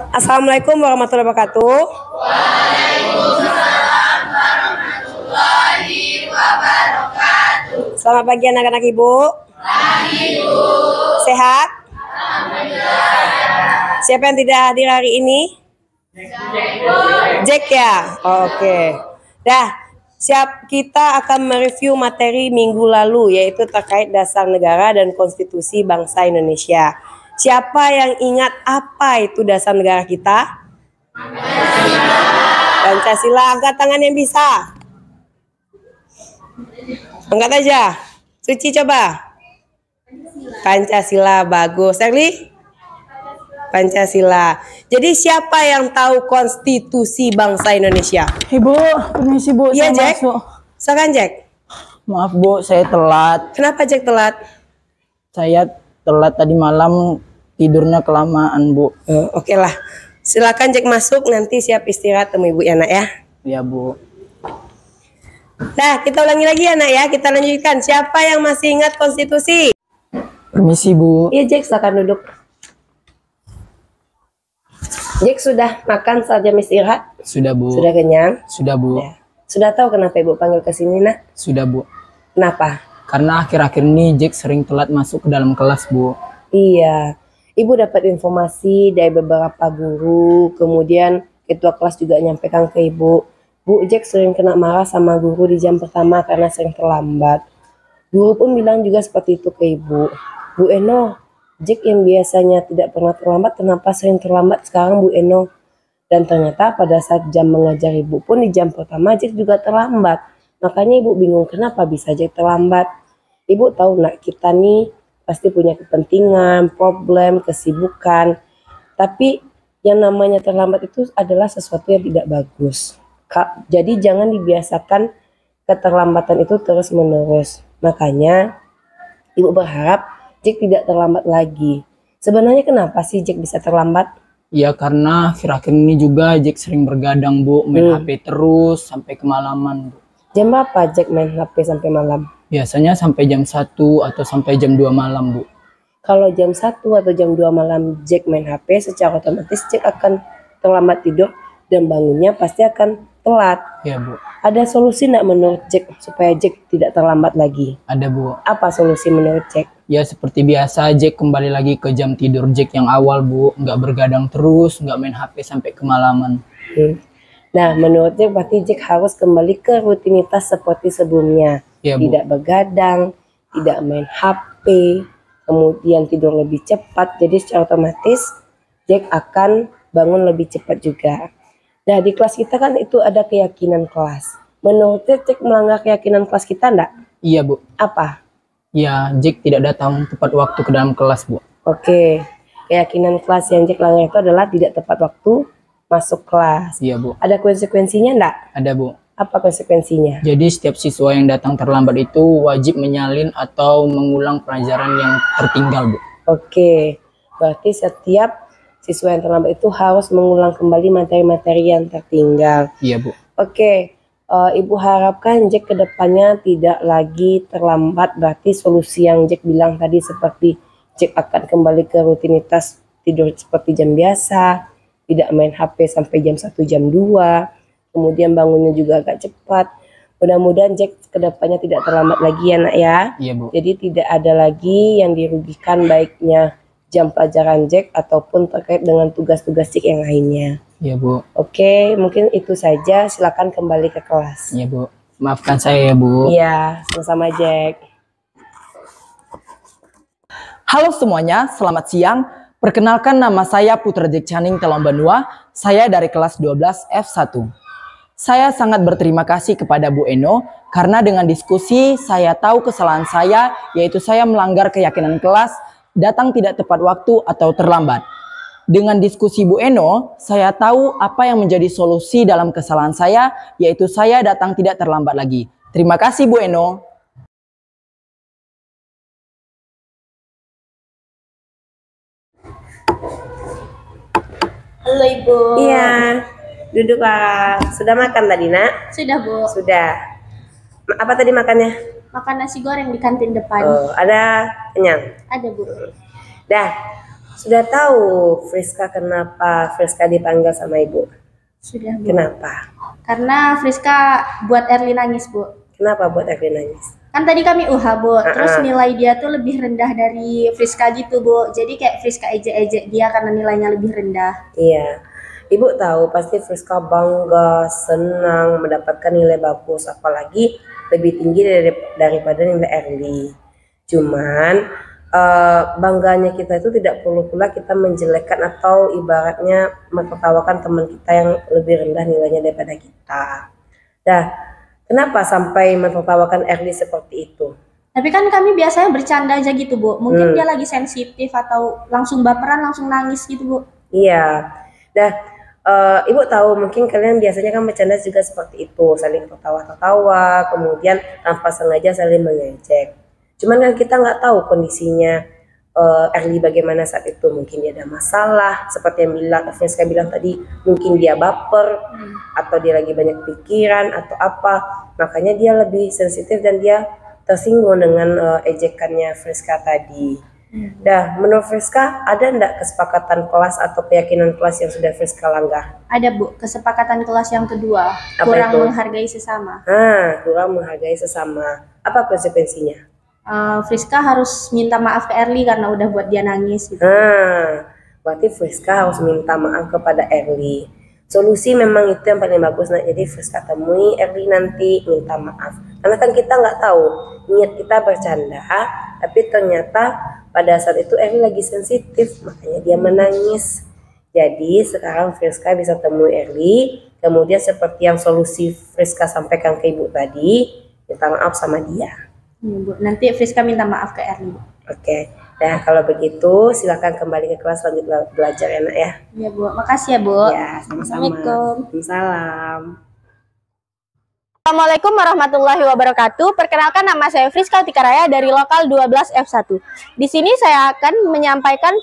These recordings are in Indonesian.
Assalamualaikum warahmatullahi wabarakatuh. Waalaikumsalam warahmatullahi wabarakatuh. Selamat pagi anak-anak Ibu. Pagi Bu. Sehat? Alhamdulillah. Siapa yang tidak hadir hari ini? Jack ya? Oke. Dah, siap, kita akan mereview materi minggu lalu, yaitu terkait dasar negara dan konstitusi bangsa Indonesia. Siapa yang ingat apa itu dasar negara kita? Pancasila. Angkat tangan yang bisa. Angkat aja. Suci coba. Pancasila, bagus. Erli? Pancasila. Jadi siapa yang tahu konstitusi bangsa Indonesia? Ibu, permisi Bu. Iya, saya Jack. masuk. Silakan, Jack. Maaf Bu, saya telat. Kenapa Jack telat? Saya telat tadi malam, tidurnya kelamaan Bu. Oke lah. Silakan Jack masuk, nanti siap istirahat temu Ibu ya nak ya. Iya Bu. Nah, kita ulangi lagi ya nak ya. Kita lanjutkan. Siapa yang masih ingat konstitusi? Permisi Bu. Iya Jack, silakan duduk. Jack sudah makan saat jam istirahat? Sudah Bu. Sudah kenyang? Sudah Bu. Ya. Sudah tahu kenapa Ibu panggil ke sini nak? Sudah Bu. Kenapa? Karena akhir-akhir ini Jack sering telat masuk ke dalam kelas Bu. Iya. Ibu dapat informasi dari beberapa guru, kemudian ketua kelas juga nyampaikan ke Ibu. Bu, Jack sering kena marah sama guru di jam pertama karena sering terlambat. Guru pun bilang juga seperti itu ke Ibu. Bu Eno, Jack yang biasanya tidak pernah terlambat, kenapa sering terlambat sekarang Bu Eno? Dan ternyata pada saat jam mengajar Ibu pun di jam pertama Jack juga terlambat. Makanya Ibu bingung kenapa bisa Jack terlambat. Ibu tahu nak, kita nih pasti punya kepentingan, problem, kesibukan. Tapi yang namanya terlambat itu adalah sesuatu yang tidak bagus. Jadi jangan dibiasakan keterlambatan itu terus menerus. Makanya Ibu berharap Jack tidak terlambat lagi. Sebenarnya kenapa sih Jack bisa terlambat? Ya karena akhir-akhir ini juga Jack sering bergadang Bu, main HP terus sampai kemalaman Bu. Jam berapa Jack main HP sampai malam? Biasanya sampai jam 1 atau sampai jam 2 malam Bu. Kalau jam 1 atau jam 2 malam Jack main HP, secara otomatis Jack akan terlambat tidur dan bangunnya pasti akan telat. Ya Bu. Ada solusi enggak menurut Jack supaya Jack tidak terlambat lagi? Ada Bu. Apa solusi menurut Jack? Ya seperti biasa Jack kembali lagi ke jam tidur Jack yang awal Bu. Nggak bergadang terus, nggak main HP sampai kemalaman. Nah menurut Jack berarti Jack harus kembali ke rutinitas seperti sebelumnya. Ya, Bu. Tidak begadang, tidak main HP, kemudian tidur lebih cepat. Jadi secara otomatis Jack akan bangun lebih cepat juga. Nah di kelas kita kan itu ada keyakinan kelas. Menurut Jack melanggar keyakinan kelas kita enggak? Iya Bu. Apa? Ya Jack tidak datang tepat waktu ke dalam kelas Bu. Oke, keyakinan kelas yang Jack langgar itu adalah tidak tepat waktu masuk kelas. Iya Bu. Ada konsekuensinya enggak? Ada Bu. Apa konsekuensinya? Jadi setiap siswa yang datang terlambat itu wajib menyalin atau mengulang pelajaran yang tertinggal Bu. Oke, berarti setiap siswa yang terlambat itu harus mengulang kembali materi-materi yang tertinggal. Iya Bu. Oke, Ibu harapkan Jack kedepannya tidak lagi terlambat. Berarti solusi yang Jack bilang tadi seperti Jack akan kembali ke rutinitas tidur seperti jam biasa, tidak main HP sampai jam 1 jam 2, kemudian bangunnya juga agak cepat. Mudah-mudahan Jack kedepannya tidak terlambat lagi ya nak ya. Iya Bu. Jadi tidak ada lagi yang dirugikan baiknya jam pelajaran Jack ataupun terkait dengan tugas-tugas Jack yang lainnya. Iya Bu. Oke, mungkin itu saja. Silakan kembali ke kelas. Iya Bu. Maafkan saya ya Bu. Iya, sama-sama Jack. Halo semuanya, selamat siang. Perkenalkan nama saya Putra Jack Channing Telombanua. Saya dari kelas 12 F1. Saya sangat berterima kasih kepada Bu Eno karena dengan diskusi saya tahu kesalahan saya, yaitu saya melanggar keyakinan kelas, datang tidak tepat waktu atau terlambat. Dengan diskusi Bu Eno, saya tahu apa yang menjadi solusi dalam kesalahan saya, yaitu saya datang tidak terlambat lagi. Terima kasih Bu Eno. Halo Ibu. Iya, duduklah. Sudah makan tadi nak? Sudah Bu. Sudah. Apa tadi makannya? Makan nasi goreng di kantin depan. Oh, ada kenyang? Ada Bu. Dah, sudah tahu Friska kenapa Friska dipanggil sama ibu? Sudah Bu. Kenapa? Karena Friska buat Erli nangis Bu. Kenapa buat Evelyn nangis? Kan tadi kami Bu. Terus nilai dia tuh lebih rendah dari Friska gitu Bu. Jadi kayak Friska ejek-ejek dia karena nilainya lebih rendah. Iya, ibu tahu pasti Friska bangga, senang mendapatkan nilai bagus, apalagi lebih tinggi daripada nilai Erli. Cuman bangganya kita itu tidak perlu pula kita menjelekkan atau ibaratnya menertawakan teman kita yang lebih rendah nilainya daripada kita. Dah, kenapa sampai menertawakan Erli seperti itu? Tapi kan kami biasanya bercanda aja gitu Bu. Mungkin dia lagi sensitif atau langsung baperan, langsung nangis gitu Bu. Iya. Dah, ibu tahu mungkin kalian biasanya kan bercanda juga seperti itu, saling tertawa-tertawa, kemudian tanpa sengaja saling mengejek. Cuman kan kita nggak tahu kondisinya Erli bagaimana saat itu. Mungkin dia ada masalah, seperti yang Friska bilang tadi, mungkin dia baper, atau dia lagi banyak pikiran atau apa, makanya dia lebih sensitif dan dia tersinggung dengan ejekannya Friska tadi. Dah, menurut Friska ada enggak kesepakatan kelas atau keyakinan kelas yang sudah Friska langgar? Ada Bu, kesepakatan kelas yang kedua, Apa kurang itu? menghargai sesama. Kurang menghargai sesama. Apa konsekuensinya? Friska harus minta maaf ke Erli karena udah buat dia nangis gitu. Berarti Friska harus minta maaf kepada Erli. Solusi memang itu yang paling bagus. Nah, jadi Friska temui Erli nanti, minta maaf. Karena kan kita nggak tahu, niat kita bercanda, tapi ternyata pada saat itu Erli lagi sensitif, makanya dia menangis. Jadi sekarang Friska bisa temui Erli, kemudian seperti yang solusi Friska sampaikan ke ibu tadi, minta maaf sama dia. Bu, nanti Friska minta maaf ke Erli Bu. Oke. Nah, kalau begitu silakan kembali ke kelas lanjut belajar ya nak ya. Iya Bu, makasih ya Bu. Ya, sama-sama. Assalamualaikum. Salam. Assalamualaikum warahmatullahi wabarakatuh. Perkenalkan, nama saya Friska Tikaraya dari lokal 12 F1. Di sini saya akan menyampaikan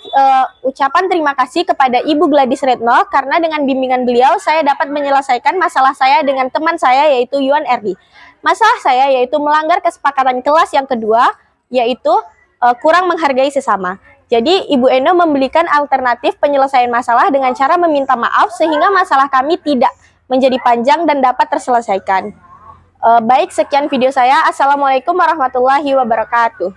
ucapan terima kasih kepada Ibu Gladys Retno karena dengan bimbingan beliau saya dapat menyelesaikan masalah saya dengan teman saya yaitu Yuan Erdi. Masalah saya yaitu melanggar kesepakatan kelas yang kedua yaitu kurang menghargai sesama. Jadi Ibu Eno memberikan alternatif penyelesaian masalah dengan cara meminta maaf sehingga masalah kami tidak menjadi panjang dan dapat terselesaikan. Baik, sekian video saya. Assalamualaikum warahmatullahi wabarakatuh.